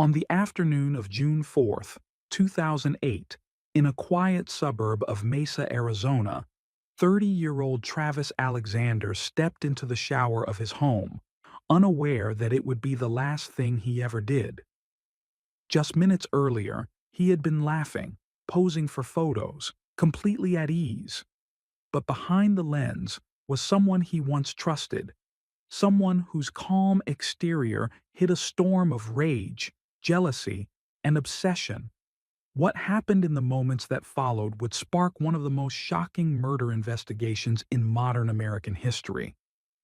On the afternoon of June 4th, 2008, in a quiet suburb of Mesa, Arizona, 30-year-old Travis Alexander stepped into the shower of his home, unaware that it would be the last thing he ever did. Just minutes earlier, he had been laughing, posing for photos, completely at ease. But behind the lens was someone he once trusted, someone whose calm exterior hid a storm of rage, jealousy, and obsession. What happened in the moments that followed would spark one of the most shocking murder investigations in modern American history.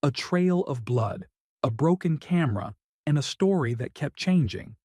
A trail of blood, a broken camera, and a story that kept changing.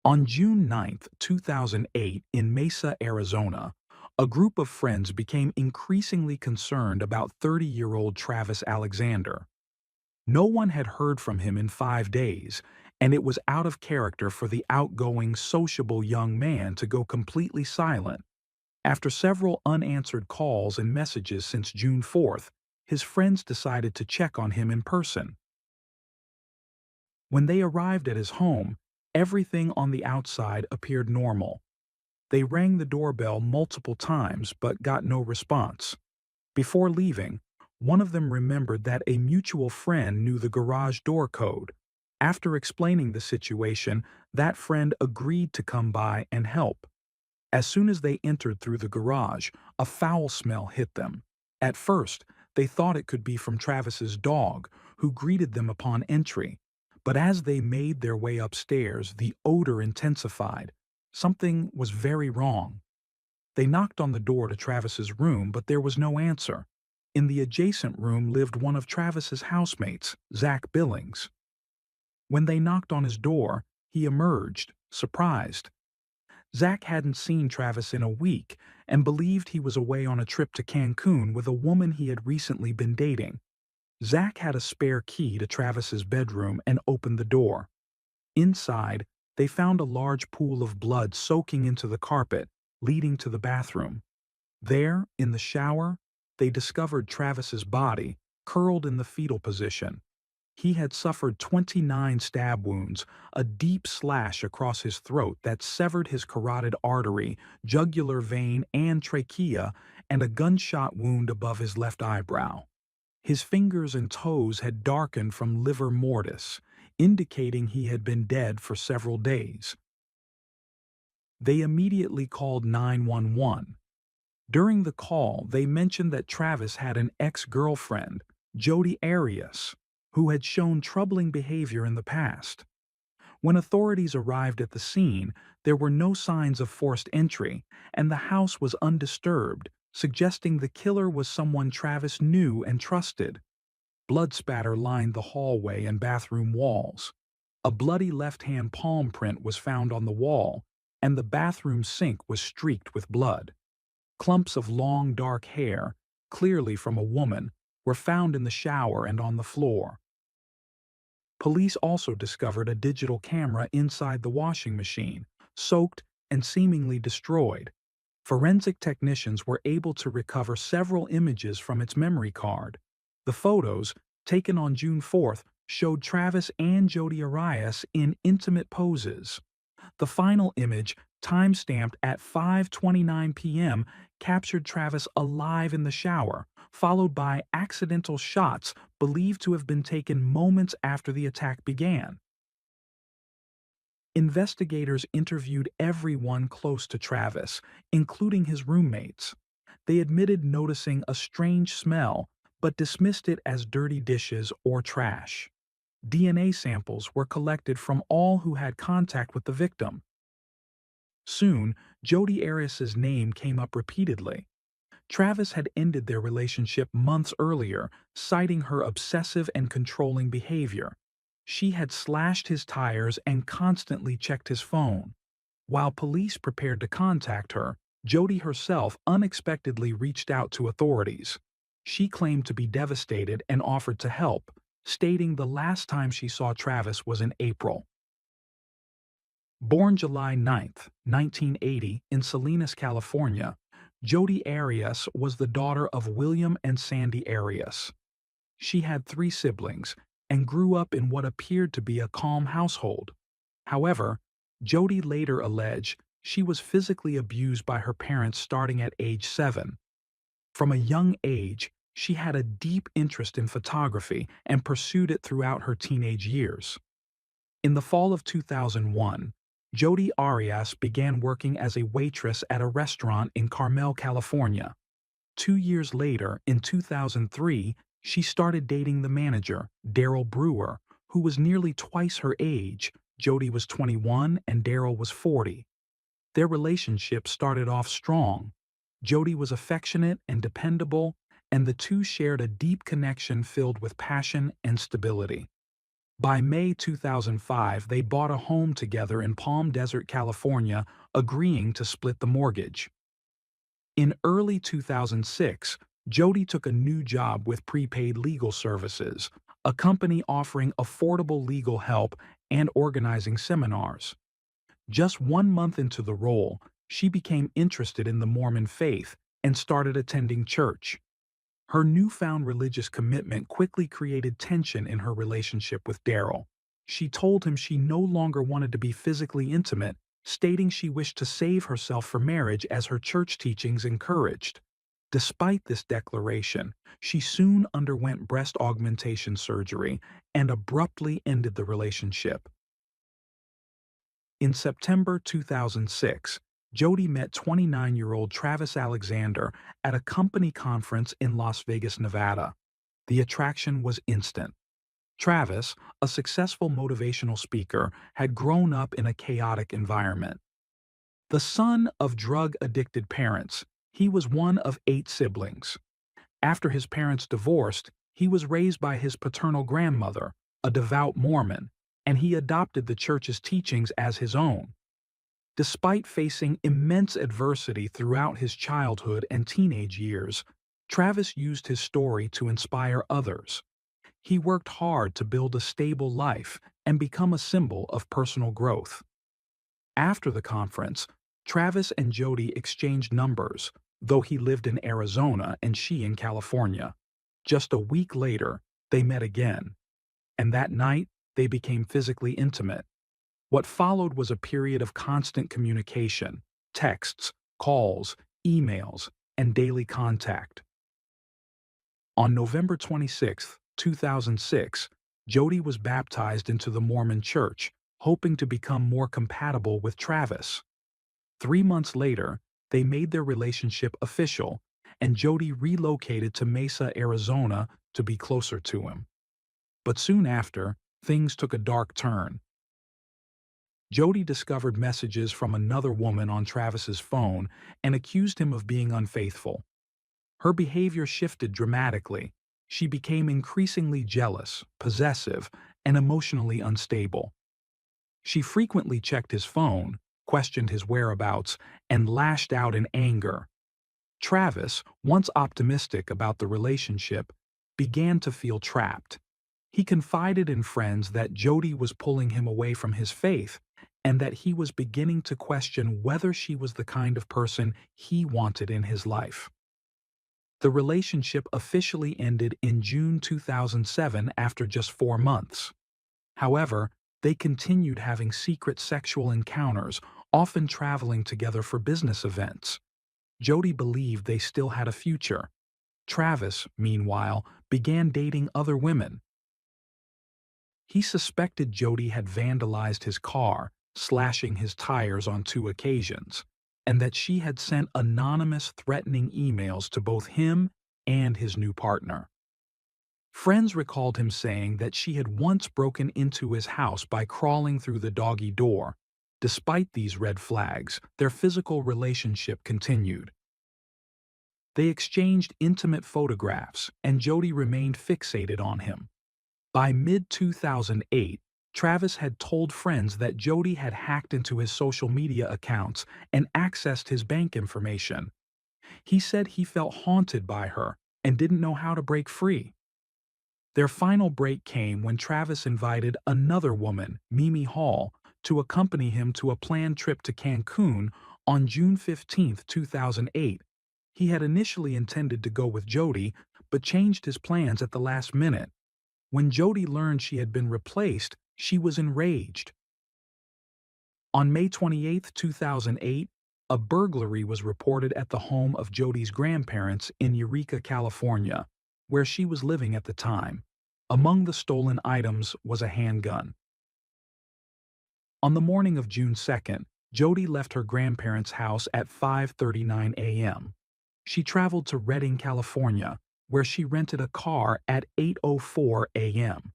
On June 9th, 2008, in Mesa, Arizona, a group of friends became increasingly concerned about 30-year-old Travis Alexander. No one had heard from him in 5 days, and it was out of character for the outgoing, sociable young man to go completely silent. After several unanswered calls and messages since June 4th, his friends decided to check on him in person. When they arrived at his home, everything on the outside appeared normal. They rang the doorbell multiple times but got no response. Before leaving, one of them remembered that a mutual friend knew the garage door code. After explaining the situation, that friend agreed to come by and help. As soon as they entered through the garage, a foul smell hit them. At first, they thought it could be from Travis's dog, who greeted them upon entry. But as they made their way upstairs, the odor intensified. Something was very wrong. They knocked on the door to Travis's room, but there was no answer. In the adjacent room lived one of Travis's housemates, Zach Billings. When they knocked on his door, he emerged, surprised. Zach hadn't seen Travis in a week and believed he was away on a trip to Cancun with a woman he had recently been dating. Zach had a spare key to Travis's bedroom and opened the door. Inside, they found a large pool of blood soaking into the carpet, leading to the bathroom. There, in the shower, they discovered Travis's body, curled in the fetal position. He had suffered 29 stab wounds, a deep slash across his throat that severed his carotid artery, jugular vein, and trachea, and a gunshot wound above his left eyebrow. His fingers and toes had darkened from livor mortis, indicating he had been dead for several days. They immediately called 911. During the call, they mentioned that Travis had an ex-girlfriend, Jodi Arias, who had shown troubling behavior in the past. When authorities arrived at the scene, there were no signs of forced entry, and the house was undisturbed, suggesting the killer was someone Travis knew and trusted. Blood spatter lined the hallway and bathroom walls. A bloody left-hand palm print was found on the wall, and the bathroom sink was streaked with blood. Clumps of long, dark hair, clearly from a woman, were found in the shower and on the floor. Police also discovered a digital camera inside the washing machine, soaked and seemingly destroyed. Forensic technicians were able to recover several images from its memory card. The photos, taken on June 4th, showed Travis and Jodi Arias in intimate poses. The final image, time-stamped at 5:29 p.m., captured Travis alive in the shower, followed by accidental shots believed to have been taken moments after the attack began. Investigators interviewed everyone close to Travis, including his roommates. They admitted noticing a strange smell, but dismissed it as dirty dishes or trash. DNA samples were collected from all who had contact with the victim. Soon, Jodi Arias's name came up repeatedly. Travis had ended their relationship months earlier, citing her obsessive and controlling behavior. She had slashed his tires and constantly checked his phone. While police prepared to contact her, Jodi herself unexpectedly reached out to authorities. She claimed to be devastated and offered to help, stating the last time she saw Travis was in April. Born July 9, 1980, in Salinas, California, Jodi Arias was the daughter of William and Sandy Arias. She had 3 siblings and grew up in what appeared to be a calm household. However, Jodi later alleged she was physically abused by her parents starting at age 7. From a young age, she had a deep interest in photography and pursued it throughout her teenage years. In the fall of 2001, Jodi Arias began working as a waitress at a restaurant in Carmel, California. 2 years later, in 2003, she started dating the manager, Daryl Brewer, who was nearly twice her age. Jodi was 21 and Daryl was 40. Their relationship started off strong. Jodi was affectionate and dependable, and the two shared a deep connection filled with passion and stability. By May 2005, they bought a home together in Palm Desert, California, agreeing to split the mortgage. In early 2006, Jodi took a new job with Prepaid Legal Services, a company offering affordable legal help and organizing seminars. Just 1 month into the role, she became interested in the Mormon faith and started attending church. Her newfound religious commitment quickly created tension in her relationship with Daryl. She told him she no longer wanted to be physically intimate, stating she wished to save herself for marriage as her church teachings encouraged. Despite this declaration, she soon underwent breast augmentation surgery and abruptly ended the relationship. In September 2006, Jodi met 29-year-old Travis Alexander at a company conference in Las Vegas, Nevada. The attraction was instant. Travis, a successful motivational speaker, had grown up in a chaotic environment. The son of drug-addicted parents, he was one of 8 siblings. After his parents divorced, he was raised by his paternal grandmother, a devout Mormon, and he adopted the church's teachings as his own. Despite facing immense adversity throughout his childhood and teenage years, Travis used his story to inspire others. He worked hard to build a stable life and become a symbol of personal growth. After the conference, Travis and Jodi exchanged numbers, though he lived in Arizona and she in California. Just a week later, they met again, and that night they became physically intimate. What followed was a period of constant communication, texts, calls, emails, and daily contact. On November 26, 2006, Jodi was baptized into the Mormon Church, hoping to become more compatible with Travis. 3 months later, they made their relationship official, and Jodi relocated to Mesa, Arizona to be closer to him. But soon after, things took a dark turn. Jodi discovered messages from another woman on Travis's phone and accused him of being unfaithful. Her behavior shifted dramatically. She became increasingly jealous, possessive, and emotionally unstable. She frequently checked his phone, questioned his whereabouts, and lashed out in anger. Travis, once optimistic about the relationship, began to feel trapped. He confided in friends that Jodi was pulling him away from his faith and that he was beginning to question whether she was the kind of person he wanted in his life. The relationship officially ended in June 2007 after just 4 months. However, they continued having secret sexual encounters, often traveling together for business events. Jodi believed they still had a future. Travis, meanwhile, began dating other women. He suspected Jodi had vandalized his car, slashing his tires on 2 occasions, and that she had sent anonymous threatening emails to both him and his new partner. Friends recalled him saying that she had once broken into his house by crawling through the doggy door, Despite these red flags, their physical relationship continued. They exchanged intimate photographs, and Jody remained fixated on him. By mid-2008, Travis had told friends that Jody had hacked into his social media accounts and accessed his bank information. He said he felt haunted by her and didn't know how to break free. Their final break came when Travis invited another woman, Mimi Hall, to accompany him to a planned trip to Cancun on June 15, 2008. He had initially intended to go with Jody, but changed his plans at the last minute. When Jody learned she had been replaced, she was enraged. On May 28, 2008, a burglary was reported at the home of Jody's grandparents in Eureka, California, where she was living at the time. Among the stolen items was a handgun. On the morning of June 2, Jody left her grandparents' house at 5:39 a.m. She traveled to Redding, California, where she rented a car at 8:04 a.m.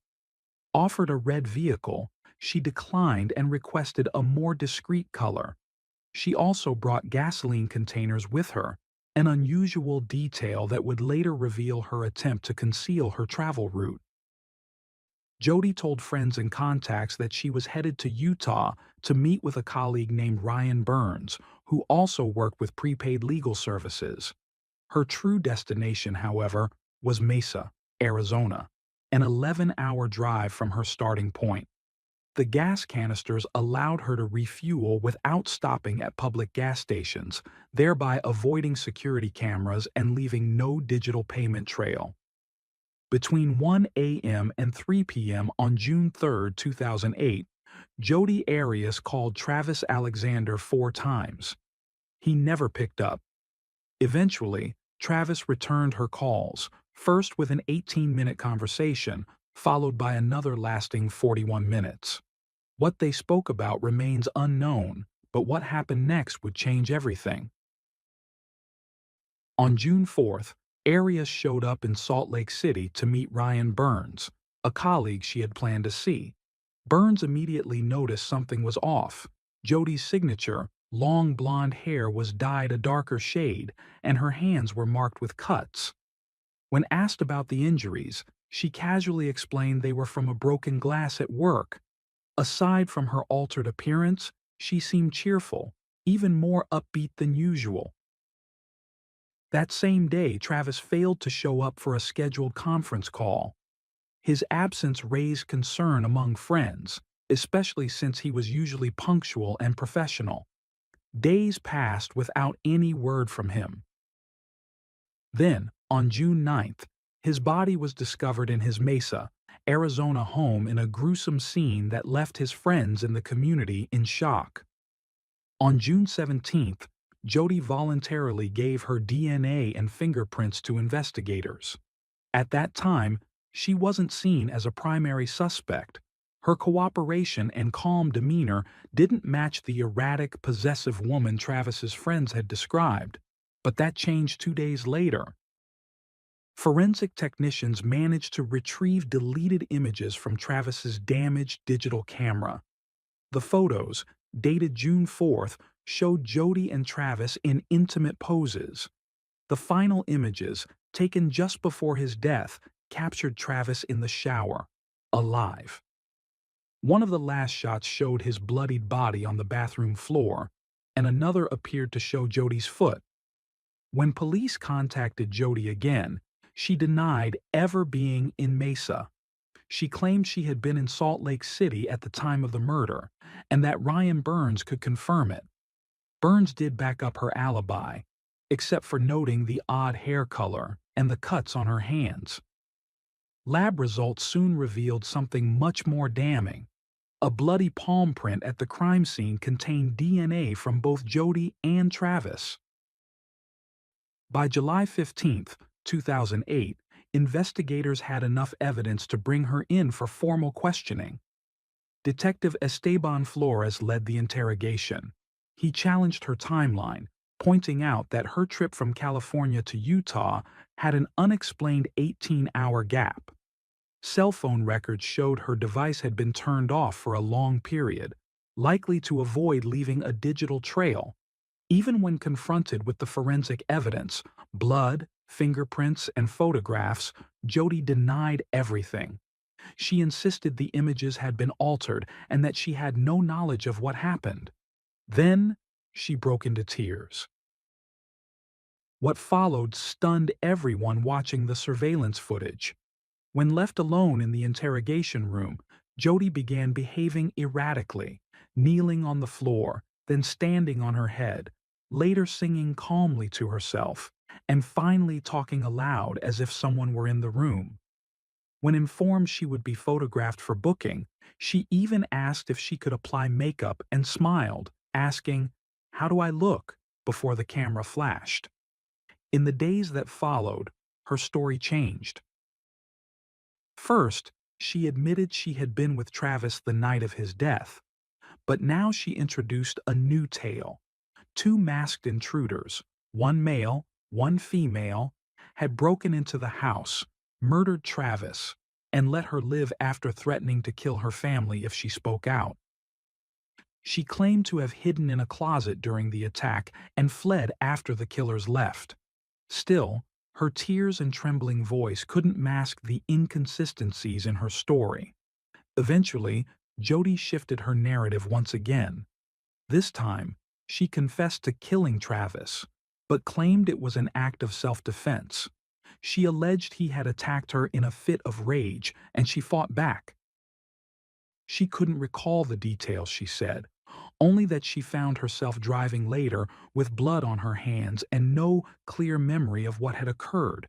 Offered a red vehicle, she declined and requested a more discreet color. She also brought gasoline containers with her, an unusual detail that would later reveal her attempt to conceal her travel route. Jody told friends and contacts that she was headed to Utah to meet with a colleague named Ryan Burns, who also worked with prepaid legal services. Her true destination, however, was Mesa, Arizona, an 11-hour drive from her starting point. The gas canisters allowed her to refuel without stopping at public gas stations, thereby avoiding security cameras and leaving no digital payment trail. Between 1 a.m. and 3 p.m. on June 3, 2008, Jody Arias called Travis Alexander 4 times. He never picked up. Eventually, Travis returned her calls, first with an 18-minute conversation, followed by another lasting 41 minutes. What they spoke about remains unknown, but what happened next would change everything. On June 4th, Arias showed up in Salt Lake City to meet Ryan Burns, a colleague she had planned to see. Burns immediately noticed something was off. Jody's signature, long blonde hair, was dyed a darker shade, and her hands were marked with cuts. When asked about the injuries, she casually explained they were from a broken glass at work. Aside from her altered appearance, she seemed cheerful, even more upbeat than usual. That same day, Travis failed to show up for a scheduled conference call. His absence raised concern among friends, especially since he was usually punctual and professional. Days passed without any word from him. Then, on June 9th, his body was discovered in his Mesa, Arizona home in a gruesome scene that left his friends in the community in shock. On June 17th, Jody voluntarily gave her DNA and fingerprints to investigators. At that time, she wasn't seen as a primary suspect. Her cooperation and calm demeanor didn't match the erratic, possessive woman Travis's friends had described, but that changed 2 days later. Forensic technicians managed to retrieve deleted images from Travis's damaged digital camera. The photos, dated June 4th, showed Jody and Travis in intimate poses. The final images, taken just before his death, captured Travis in the shower, alive. One of the last shots showed his bloodied body on the bathroom floor, and another appeared to show Jody's foot. When police contacted Jody again, she denied ever being in Mesa. She claimed she had been in Salt Lake City at the time of the murder, and that Ryan Burns could confirm it. Burns did back up her alibi, except for noting the odd hair color and the cuts on her hands. Lab results soon revealed something much more damning. A bloody palm print at the crime scene contained DNA from both Jody and Travis. By July 15, 2008, investigators had enough evidence to bring her in for formal questioning. Detective Esteban Flores led the interrogation. He challenged her timeline, pointing out that her trip from California to Utah had an unexplained 18-hour gap. Cell phone records showed her device had been turned off for a long period, likely to avoid leaving a digital trail. Even when confronted with the forensic evidence, blood, fingerprints, and photographs, Jody denied everything. She insisted the images had been altered and that she had no knowledge of what happened. Then, she broke into tears. What followed stunned everyone watching the surveillance footage. When left alone in the interrogation room, Jody began behaving erratically, kneeling on the floor, then standing on her head, later singing calmly to herself, and finally talking aloud as if someone were in the room. When informed she would be photographed for booking, she even asked if she could apply makeup and smiled, asking, "How do I look?" before the camera flashed. In the days that followed, her story changed. First, she admitted she had been with Travis the night of his death, but now she introduced a new tale. Two masked intruders, one male, one female, had broken into the house, murdered Travis, and let her live after threatening to kill her family if she spoke out. She claimed to have hidden in a closet during the attack and fled after the killers left. Still, her tears and trembling voice couldn't mask the inconsistencies in her story. Eventually, Jody shifted her narrative once again. This time, she confessed to killing Travis, but claimed it was an act of self-defense. She alleged he had attacked her in a fit of rage, and she fought back. She couldn't recall the details, she said, only that she found herself driving later with blood on her hands and no clear memory of what had occurred.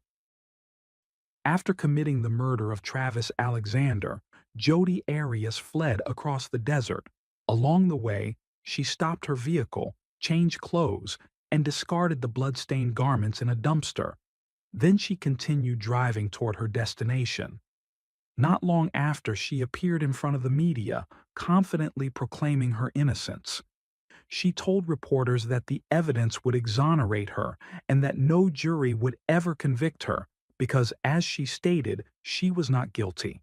After committing the murder of Travis Alexander, Jodi Arias fled across the desert. Along the way, she stopped her vehicle, changed clothes, and discarded the blood-stained garments in a dumpster. Then she continued driving toward her destination. Not long after, she appeared in front of the media, confidently proclaiming her innocence. She told reporters that the evidence would exonerate her and that no jury would ever convict her because, as she stated, she was not guilty.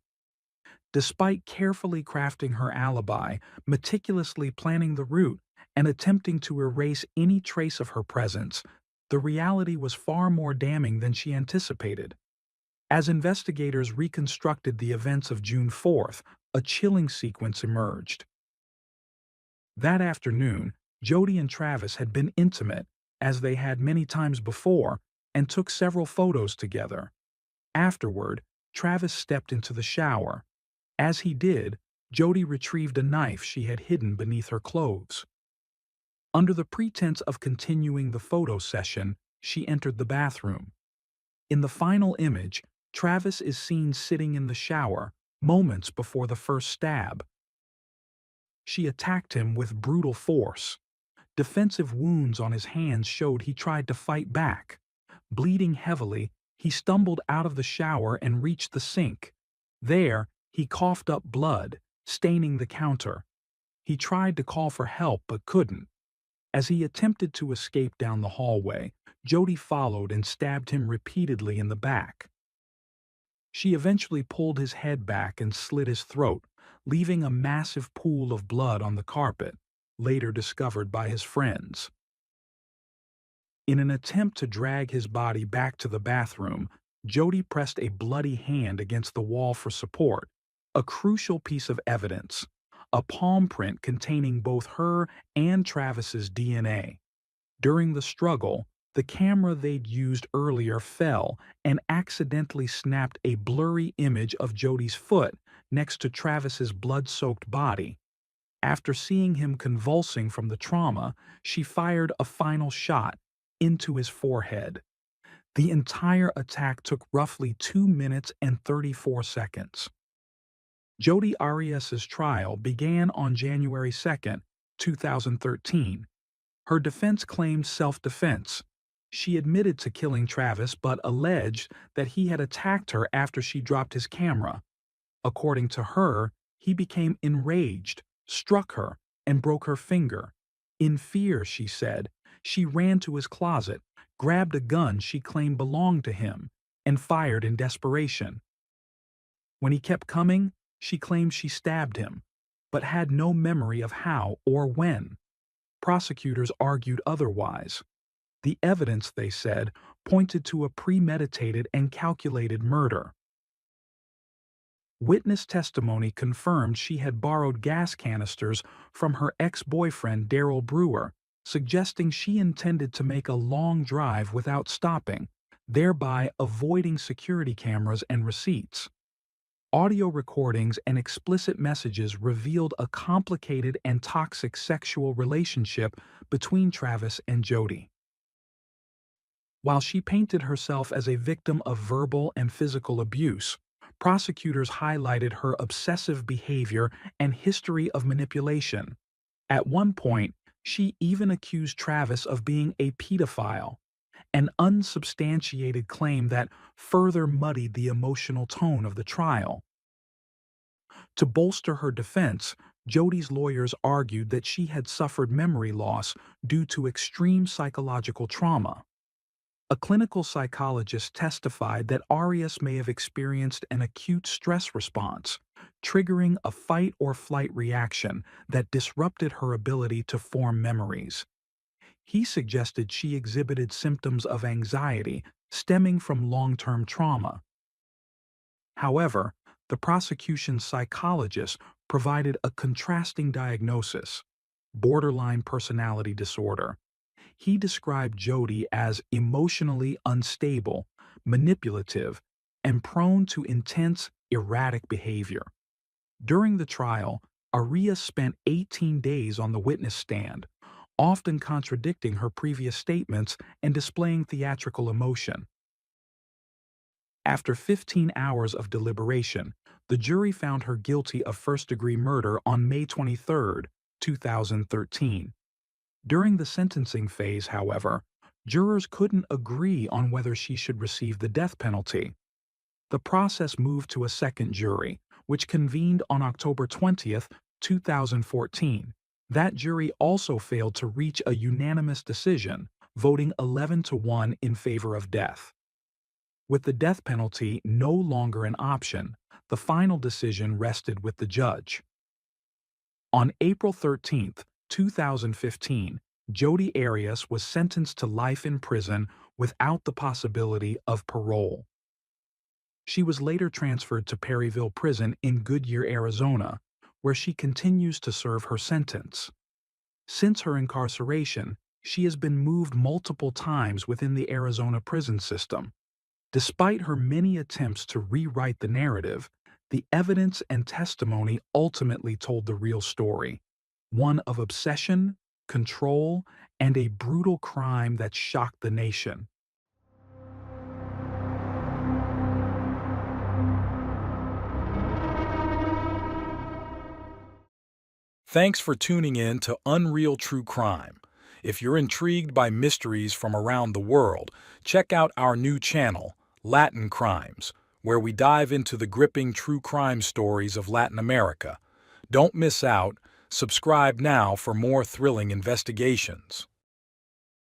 Despite carefully crafting her alibi, meticulously planning the route, and attempting to erase any trace of her presence, the reality was far more damning than she anticipated. As investigators reconstructed the events of June 4th, a chilling sequence emerged. That afternoon, Jody and Travis had been intimate, as they had many times before, and took several photos together. Afterward, Travis stepped into the shower. As he did, Jody retrieved a knife she had hidden beneath her clothes. Under the pretense of continuing the photo session, she entered the bathroom. In the final image, Travis is seen sitting in the shower, moments before the first stab. She attacked him with brutal force. Defensive wounds on his hands showed he tried to fight back. Bleeding heavily, he stumbled out of the shower and reached the sink. There, he coughed up blood, staining the counter. He tried to call for help but couldn't. As he attempted to escape down the hallway, Jody followed and stabbed him repeatedly in the back. She eventually pulled his head back and slit his throat, leaving a massive pool of blood on the carpet, later discovered by his friends. In an attempt to drag his body back to the bathroom, Jody pressed a bloody hand against the wall for support, a crucial piece of evidence, a palm print containing both her and Travis's DNA. During the struggle, the camera they'd used earlier fell and accidentally snapped a blurry image of Jody's foot next to Travis's blood-soaked body. After seeing him convulsing from the trauma, she fired a final shot into his forehead. The entire attack took roughly 2 minutes and 34 seconds. Jodi Arias's trial began on January 2, 2013. Her defense claimed self-defense. She admitted to killing Travis but alleged that he had attacked her after she dropped his camera. According to her, he became enraged, struck her, and broke her finger. In fear, she said, she ran to his closet, grabbed a gun she claimed belonged to him, and fired in desperation. When he kept coming, she claimed she stabbed him. but had no memory of how or when. Prosecutors argued otherwise. The evidence, they said, pointed to a premeditated and calculated murder. Witness testimony confirmed she had borrowed gas canisters from her ex-boyfriend Daryl Brewer, suggesting she intended to make a long drive without stopping, thereby avoiding security cameras and receipts. Audio recordings and explicit messages revealed a complicated and toxic sexual relationship between Travis and Jody. While she painted herself as a victim of verbal and physical abuse, prosecutors highlighted her obsessive behavior and history of manipulation. At one point, she even accused Travis of being a pedophile, an unsubstantiated claim that further muddied the emotional tone of the trial. To bolster her defense, Jody's lawyers argued that she had suffered memory loss due to extreme psychological trauma. A clinical psychologist testified that Arias may have experienced an acute stress response, triggering a fight-or-flight reaction that disrupted her ability to form memories. He suggested she exhibited symptoms of anxiety stemming from long-term trauma. However, the prosecution's psychologist provided a contrasting diagnosis: borderline personality disorder. He described Jody as emotionally unstable, manipulative, and prone to intense, erratic behavior. During the trial, Arias spent 18 days on the witness stand, often contradicting her previous statements and displaying theatrical emotion. After 15 hours of deliberation, the jury found her guilty of first-degree murder on May 23, 2013. During the sentencing phase, however, jurors couldn't agree on whether she should receive the death penalty. The process moved to a second jury, which convened on October 20, 2014. That jury also failed to reach a unanimous decision, voting 11-1 in favor of death. With the death penalty no longer an option, the final decision rested with the judge. On April 13, 2015, Jody Arias was sentenced to life in prison without the possibility of parole. She was later transferred to Perryville Prison in Goodyear, Arizona, where she continues to serve her sentence. Since her incarceration, she has been moved multiple times within the Arizona prison system. Despite her many attempts to rewrite the narrative, the evidence and testimony ultimately told the real story: one of obsession, control, and a brutal crime that shocked the nation. Thanks for tuning in to Unreal True Crime. If you're intrigued by mysteries from around the world, check out our new channel, Latin Crimes, where we dive into the gripping true crime stories of Latin America. Don't miss out. Subscribe now for more thrilling investigations.